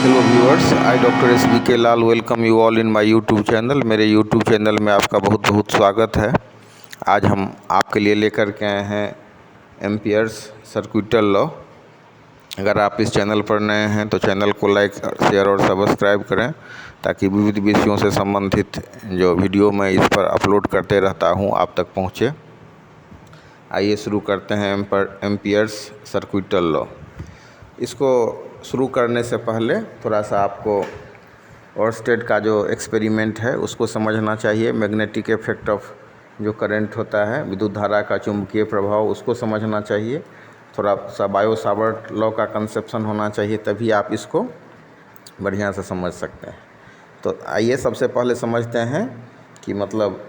Hello viewers, I doctor S B K Lal welcome you all in my YouTube channel. मेरे YouTube channel में आपका बहुत बहुत स्वागत है। आज हम आपके लिए लेकर के आए हैं एम्पियर्स सर्किटल लॉ। अगर आप इस चैनल पर नए हैं तो चैनल को लाइक, शेयर और सब्सक्राइब करें ताकि विविध विषयों से संबंधित जो वीडियो मैं इस पर अपलोड करते रहता हूं आप तक पहुंचे। आइए शुरू करते हैं एम्पियर्स सर्किटल लॉ। इसको शुरू करने से पहले थोड़ा सा आपको ओरस्टेड का जो एक्सपेरिमेंट है उसको समझना चाहिए। मैग्नेटिक इफेक्ट ऑफ जो करंट होता है, विद्युत धारा का चुंबकीय प्रभाव, उसको समझना चाहिए। थोड़ा सा बायो सावर्ट लॉ का कंसेप्शन होना चाहिए, तभी आप इसको बढ़िया से समझ सकते हैं। तो आइए सबसे पहले समझते हैं कि मतलब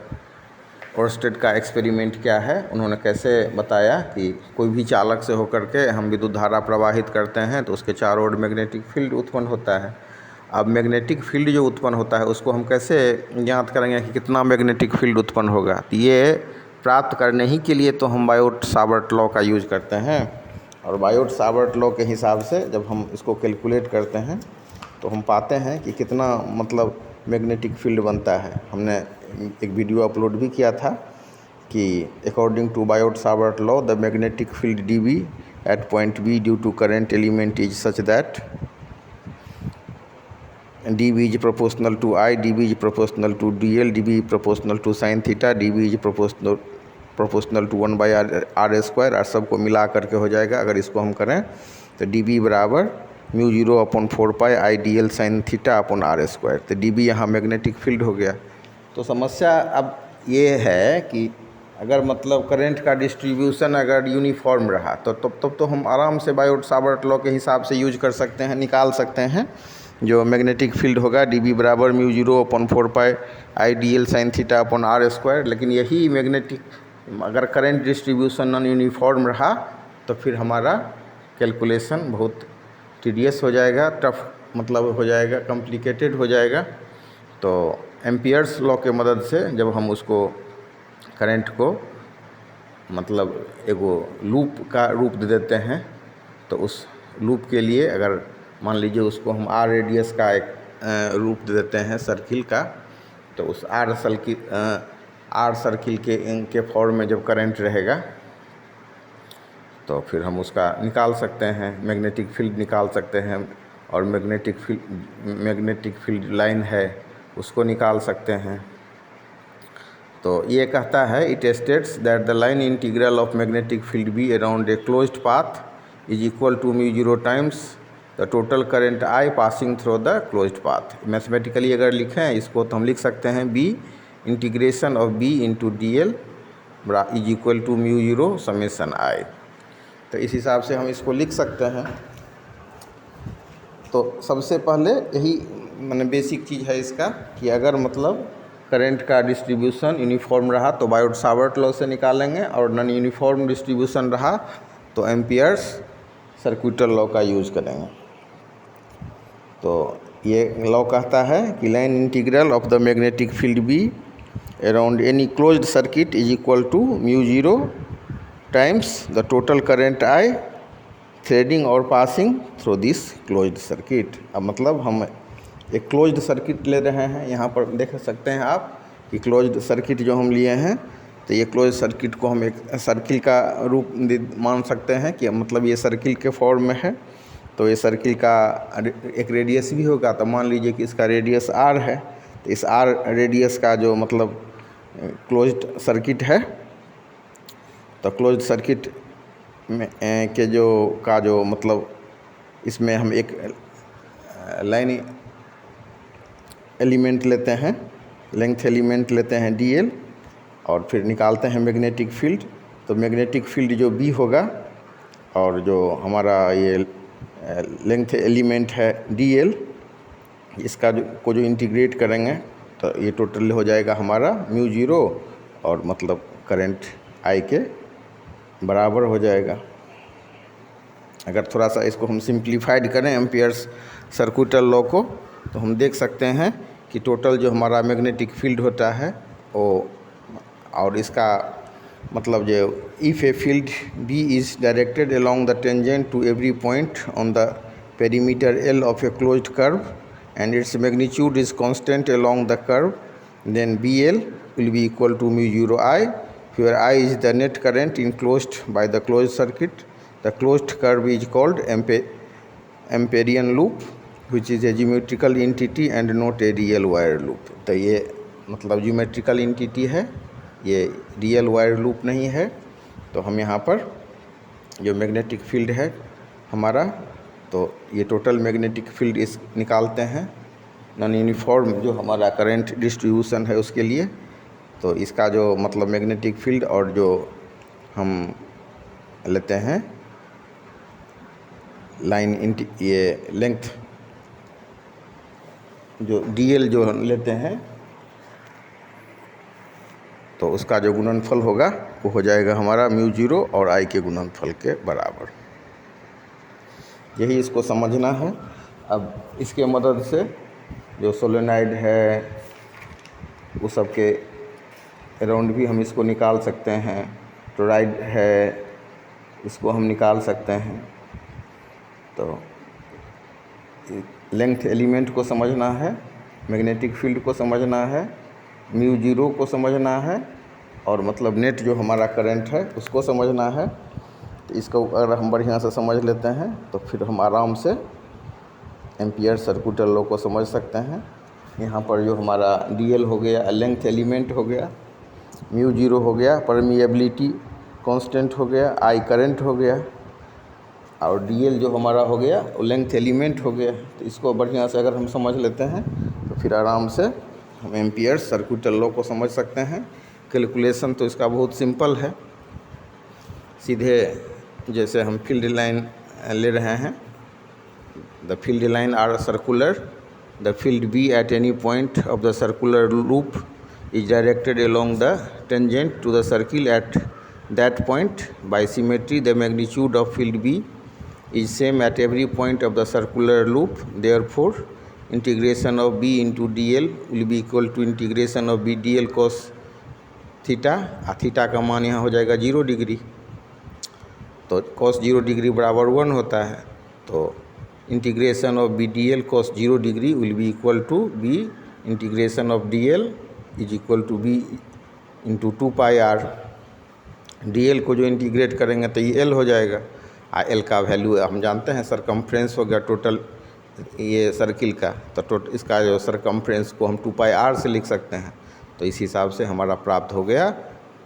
ओरस्टेड का एक्सपेरिमेंट क्या है। उन्होंने कैसे बताया कि कोई भी चालक से होकर के हम विद्युत धारा प्रवाहित करते हैं तो उसके चारों ओर मैग्नेटिक फील्ड उत्पन्न होता है। अब मैग्नेटिक फील्ड जो उत्पन्न होता है उसको हम कैसे ज्ञात करेंगे कि कितना मैग्नेटिक फील्ड उत्पन्न होगा। तो ये प्राप्त करने ही के लिए तो हम बायोट सावर्ट लॉ का यूज करते हैं। और बायोट सावर्ट लॉ के हिसाब से जब हम इसको कैलकुलेट करते हैं तो हम पाते हैं कि कितना मतलब मैग्नेटिक फील्ड बनता है। हमने एक वीडियो अपलोड भी किया था कि according to Biot Savart law the magnetic field D B at point B due to current element is such that D B is proportional to I, D B is proportional to D L, D B proportional to sine theta, D B is proportional to 1/r²। और सबको मिला करके हो जाएगा। अगर इसको हम करें तो डी बी बराबर μ0/4π I D L sine theta upon r²। तो डी बी यहाँ मैग्नेटिक फील्ड हो गया। तो समस्या अब ये है कि अगर मतलब करंट का डिस्ट्रीब्यूशन अगर यूनिफॉर्म रहा तो तब तो हम आराम से बायोट सावर्ट लॉ के हिसाब से यूज कर सकते हैं, निकाल सकते हैं जो मैग्नेटिक फील्ड होगा डी बी बराबर μ0/4π I D L sine theta upon r²। लेकिन यही मैग्नेटिक अगर करंट डिस्ट्रीब्यूशन नॉन यूनिफॉर्म रहा तो फिर हमारा कैलकुलेशन बहुत टीडियस हो जाएगा, टफ मतलब हो जाएगा, कॉम्प्लिकेटेड हो जाएगा। तो एम्पियर्स लॉ के मदद से जब हम उसको करंट को मतलब एगो लूप का रूप दे देते हैं तो उस लूप के लिए अगर मान लीजिए उसको हम आर रेडियस का एक रूप दे देते हैं सर्किल का, तो उस आर सर्किल के फॉर्म में जब करंट रहेगा तो फिर हम उसका निकाल सकते हैं, मैग्नेटिक फील्ड निकाल सकते हैं। और मैग्नेटिक फील्ड लाइन है उसको निकाल सकते हैं। तो ये कहता है it states that the line integral of magnetic field B around a closed path is equal to μ0 times the total current I passing through the closed path. Mathematically अगर लिखें इसको तो हम लिख सकते हैं B integration of B into D L is equal to μ0 summation I. तो इस हिसाब से हम इसको लिख सकते हैं। तो सबसे पहले यही मैंने बेसिक चीज़ है इसका कि अगर मतलब करंट का डिस्ट्रीब्यूशन यूनिफॉर्म रहा तो बायोट सावर्ट लॉ से निकालेंगे, और नॉन यूनिफॉर्म डिस्ट्रीब्यूशन रहा तो एम्पियर्स सर्किटल लॉ का यूज़ करेंगे। तो ये लॉ कहता है कि line integral of the magnetic field B around any closed circuit is equal to μ0 times the total current I threading और passing through this closed circuit. अब मतलब हम एक क्लोज्ड सर्किट ले रहे हैं, यहाँ पर देख सकते हैं आप कि क्लोज्ड सर्किट जो हम लिए हैं तो ये क्लोज्ड सर्किट को हम एक सर्किल का रूप मान सकते हैं कि मतलब ये सर्किल के फॉर्म में है। तो ये सर्किल का एक रेडियस भी होगा, तो मान लीजिए कि इसका रेडियस r है। तो इस r रेडियस का जो मतलब क्लोज्ड सर्किट है, तो क्लोज्ड सर्किट में के जो मतलब इसमें हम एक लाइन एलिमेंट लेते हैं, लेंथ एलिमेंट लेते हैं dl, और फिर निकालते हैं मैग्नेटिक फील्ड। तो मैग्नेटिक फील्ड जो b होगा और जो हमारा ये लेंथ एलिमेंट है dl, इसका जो इंटीग्रेट करेंगे तो ये टोटल हो जाएगा हमारा μ0 और मतलब करंट I के बराबर हो जाएगा। अगर थोड़ा सा इसको हम सिंप्लीफाइड करें एम्पियर्स सर्किटल लॉ को तो हम देख सकते हैं कि टोटल जो हमारा मैग्नेटिक फील्ड होता है वो, और इसका मतलब जो if a field B is directed along the tangent to every point on the perimeter L of a closed curve and its magnitude is constant along the curve, then BL will be equal to mu 0 I, where I is the net current enclosed by the closed circuit. The closed curve is called Amperian loop, which is a geometrical entity and not a real wire loop. तो ये मतलब geometrical entity है, ये real wire loop नहीं है। तो हम यहाँ पर जो मैग्नेटिक फील्ड है हमारा, तो ये टोटल मैग्नेटिक फील्ड इस निकालते हैं नॉन यूनिफॉर्म जो हमारा करंट डिस्ट्रीब्यूशन है उसके लिए। तो इसका जो मतलब मैग्नेटिक फील्ड और जो हम लेते हैं लाइन ये लेंथ जो DL जो लेते हैं, तो उसका जो गुणनफल होगा वो हो जाएगा हमारा म्यू 0 और I के गुणनफल के बराबर। यही इसको समझना है। अब इसके मदद से जो सोलेनॉइड है वो सब के अराउंड भी हम इसको निकाल सकते हैं। टोरॉइड है, इसको हम निकाल सकते हैं। तो लेंथ एलिमेंट को समझना है, मैग्नेटिक फील्ड को समझना है, म्यू 0 को समझना है और मतलब नेट जो हमारा करंट है उसको समझना है। तो इसको अगर हम बढ़िया से समझ लेते हैं तो फिर हम आराम से एम्पियर सर्कुलर लॉ को समझ सकते हैं। यहाँ पर जो हमारा DL हो गया, लेंथ एलिमेंट हो गया, म्यू 0 हो गया, परमिएबिलिटी कांस्टेंट हो गया, I करंट हो गया और DL जो हमारा हो गया वो लेंथ एलिमेंट हो गया। तो इसको बढ़िया से अगर हम समझ लेते हैं तो फिर आराम से हम एम्पियर सर्कुलर लॉ को समझ सकते हैं। कैलकुलेशन तो इसका बहुत सिंपल है। सीधे जैसे हम फील्ड लाइन ले रहे हैं, the field line are circular, the field B at any point of the circular loop is directed along the tangent to the circle at that point. By symmetry, the magnitude of field B is same at every point of the circular loop. Therefore, integration of B into DL will be equal to integration of B DL cos theta. Theta का मान यहाँ हो जाएगा 0 degree, तो cos 0 degree बराबर 1 होता है। तो integration of B D L cos 0 degree will be equal to B integration of DL is equal to B into 2 pi R. DL को जो इंटीग्रेट करेंगे तो ये L हो जाएगा। L का वैल्यू हम जानते हैं, सरकमफ्रेंस हो गया टोटल ये सर्किल का, तो इसका जो सरकमफ्रेंस को हम 2 पाई आर से लिख सकते हैं। तो इस हिसाब से हमारा प्राप्त हो गया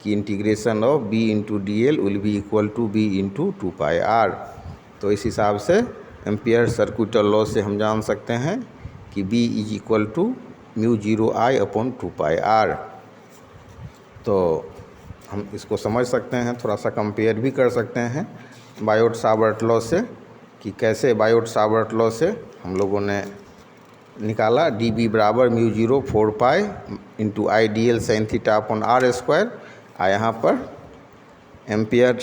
कि integration of B into DL will be equal to B into 2 pi R. तो इस हिसाब से एम्पियर सर्कुलर लॉ से हम जान सकते हैं कि B is equal to mu 0 I upon 2 pi R. तो हम इसको समझ सकते हैं, थोड़ा सा कंपेयर भी कर सकते हैं बायोट-सावर्ट लॉ से कि कैसे बायोट-सावर्ट लॉ से हम लोगों ने निकाला DB बराबर mu 0 4 pi into I DL sign theta upon R square. यहाँ पर एम्पियर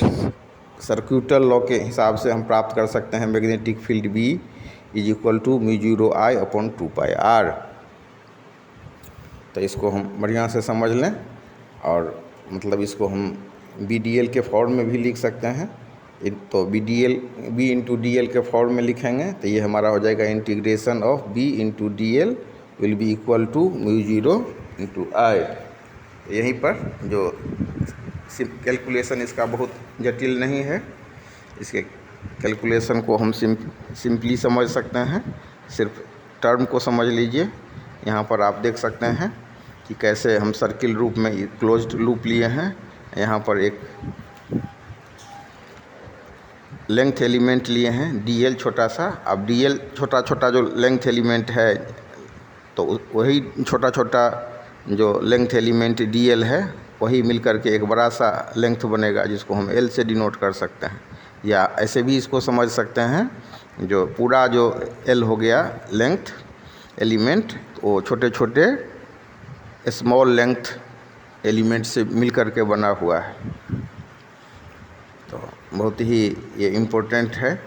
सर्कुलर लॉ के हिसाब से हम प्राप्त कर सकते हैं magnetic field B is equal to mu 0 I upon 2 pi R. तो इसको हम बढ़िया से समझ लें और मतलब इसको हम BDL के फॉर्म में भी लिख सकते हैं। तो B इंटू DL के फॉर्म में लिखेंगे तो ये हमारा हो जाएगा integration of B into DL will be equal to mu 0 into I। यहीं पर जो कैलकुलेशन इसका बहुत जटिल नहीं है, इसके कैलकुलेशन को हम सिंपली समझ सकते हैं। सिर्फ टर्म को समझ लीजिए। यहाँ पर आप देख सकते हैं कि कैसे हम सर्किल रूप में क्लोज्ड लूप लिए हैं। यहाँ पर एक लेंथ एलिमेंट लिए हैं DL छोटा सा। अब DL छोटा छोटा जो लेंथ एलिमेंट है, तो वही छोटा छोटा जो लेंथ एलिमेंट DL है वही मिलकर के एक बड़ा सा लेंथ बनेगा जिसको हम L से डिनोट कर सकते हैं। या ऐसे भी इसको समझ सकते हैं, जो पूरा जो L हो गया लेंथ एलिमेंट, वो छोटे छोटे स्मॉल लेंथ एलिमेंट से मिलकर के बना हुआ है। तो बहुत ही ये इम्पोर्टेंट है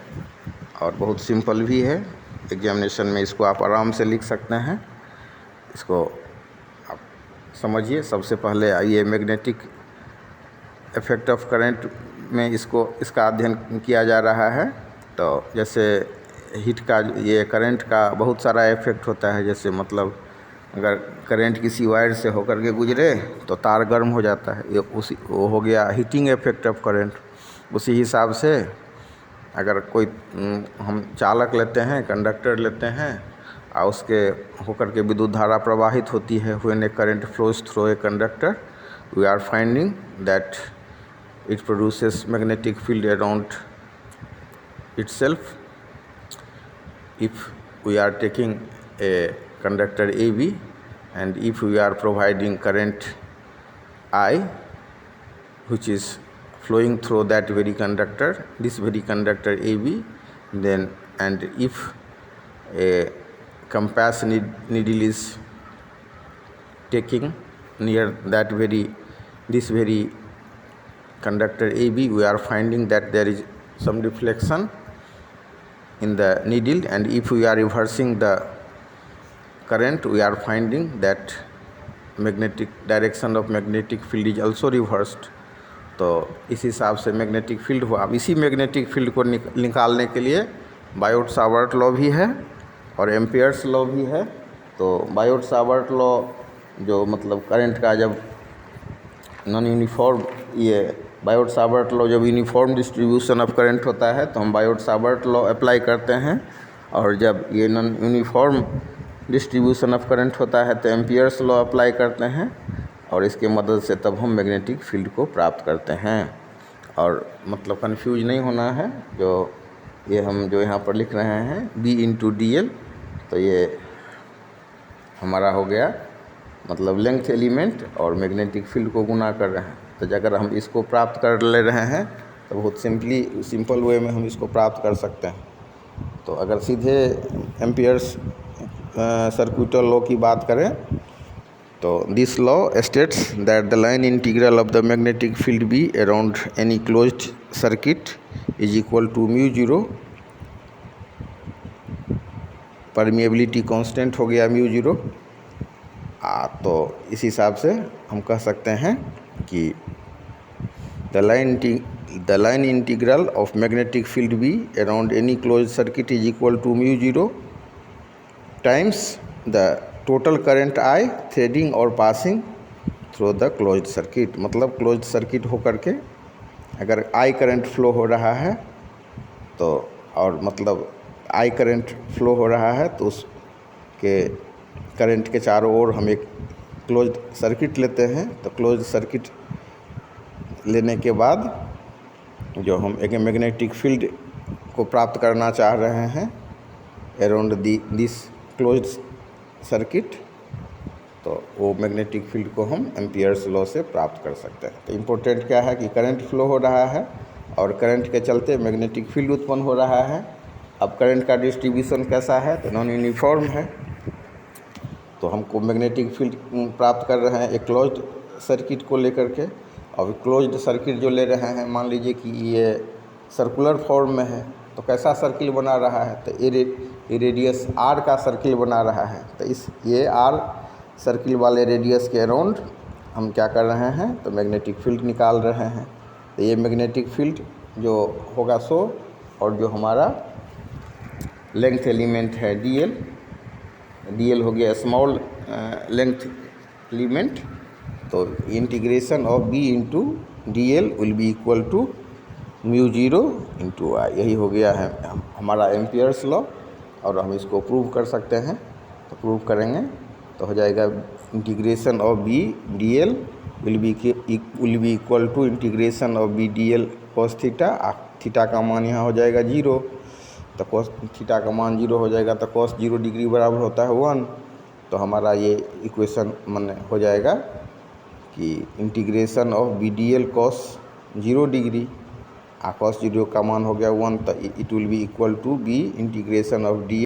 और बहुत सिंपल भी है। एग्जामिनेशन में इसको आप आराम से लिख सकते हैं। इसको आप समझिए। सबसे पहले आइए मैग्नेटिक इफेक्ट ऑफ करंट में इसका अध्ययन किया जा रहा है। तो जैसे हीट का ये करंट का बहुत सारा इफेक्ट होता है। जैसे मतलब अगर करंट किसी वायर से होकर के गुजरे तो तार गर्म हो जाता है, ये उसी वो हो गया हीटिंग इफेक्ट ऑफ करंट। उसी हिसाब से अगर कोई हम चालक लेते हैं, कंडक्टर लेते हैं और उसके होकर के विद्युत धारा प्रवाहित होती है, when a current flows through a conductor we are finding that it produces magnetic field around itself. If we are taking a conductor AB and if we are providing current I which is flowing through that very conductor, this very conductor AB, then and if a compass needle is taking near that this very conductor AB, we are finding that there is some deflection in the needle, and if we are reversing the current we are finding that magnetic direction of magnetic field is also reversed. तो इस हिसाब से magnetic field हुआ। अब इसी magnetic field को निकालने के लिए बायोट-सावर्ट लॉ भी है और एम्पियर्स लॉ भी है। तो बायोट-सावर्ट लॉ जो मतलब करंट का जब नॉन यूनिफॉर्म, ये बायोट-सावर्ट लॉ जब यूनिफॉर्म डिस्ट्रीब्यूशन ऑफ करंट होता है तो हम बायोट-सावर्ट लॉ अप्लाई करते हैं, और जब ये non uniform distribution of current होता है तो एम्पियर्स लॉ अप्लाई करते हैं, और इसके मदद से तब हम मैग्नेटिक फील्ड को प्राप्त करते हैं। और मतलब कंफ्यूज नहीं होना है, जो ये हम जो यहाँ पर लिख रहे हैं B/dl, तो ये हमारा हो गया मतलब लेंथ एलिमेंट और मैग्नेटिक फील्ड को गुना कर रहे हैं। तो अगर हम इसको प्राप्त कर ले रहे हैं तो बहुत सिंपल वे में हम इसको प्राप्त कर सकते हैं। तो अगर सीधे एम्पियर्स सर्क्यूटल लॉ की बात करें तो this law states that the line integral of the magnetic field B around any closed circuit is equal to μ0, permeability constant हो गया μ0। तो इस हिसाब से हम कह सकते हैं कि the line integral of magnetic field B around any close circuit is equal to μ0 times the total current I threading और passing through the closed circuit. मतलब क्लोज्ड सर्किट होकर के अगर I करंट फ्लो हो रहा है तो, और मतलब I करंट फ्लो हो रहा है तो उसके करंट के चारों ओर हम एक क्लोज्ड सर्किट लेते हैं। तो क्लोज्ड सर्किट लेने के बाद जो हम एक मैग्नेटिक फील्ड को प्राप्त करना चाह रहे हैं अराउंड दिस क्लोज्ड सर्किट, तो वो मैग्नेटिक फील्ड को हम एम्पियर्स लॉ से प्राप्त कर सकते हैं। तो इम्पोर्टेंट क्या है कि करंट फ्लो हो रहा है और करंट के चलते मैग्नेटिक फील्ड उत्पन्न हो रहा है। अब करंट का डिस्ट्रीब्यूशन कैसा है तो नॉन यूनिफॉर्म है, तो हमको मैग्नेटिक फील्ड प्राप्त कर रहे हैं एक क्लोज्ड सर्किट को लेकर के। और क्लोज्ड सर्किट जो ले रहे हैं, मान लीजिए कि ये सर्कुलर फॉर्म में है, तो कैसा सर्किल बना रहा है तो ये रेडियस R का सर्किल बना रहा है। तो ये R सर्किल वाले रेडियस के अराउंड हम क्या कर रहे हैं तो मैग्नेटिक फील्ड निकाल रहे हैं। तो ये मैग्नेटिक फील्ड जो होगा सो, और जो हमारा लेंथ एलिमेंट है dl हो गया स्मॉल लेंथ एलिमेंट, तो integration of B/dl will be equal to μ0 × I। यही हो गया है हमारा एम्पियर्स लॉ, और हम इसको प्रूव कर सकते हैं। तो प्रूव करेंगे तो हो जाएगा integration of B/dl will be equal to integration of B/dl cos theta. Theta का मान यहाँ हो जाएगा 0, तो cos थीटा का मान 0 हो जाएगा, तो cos 0 डिग्री बराबर होता है 1। तो हमारा ये इक्वेशन मन हो जाएगा कि integration of B/dl cos 0 degree, cos 0 का मान हो गया 1, तो it will be equal to B integration of dl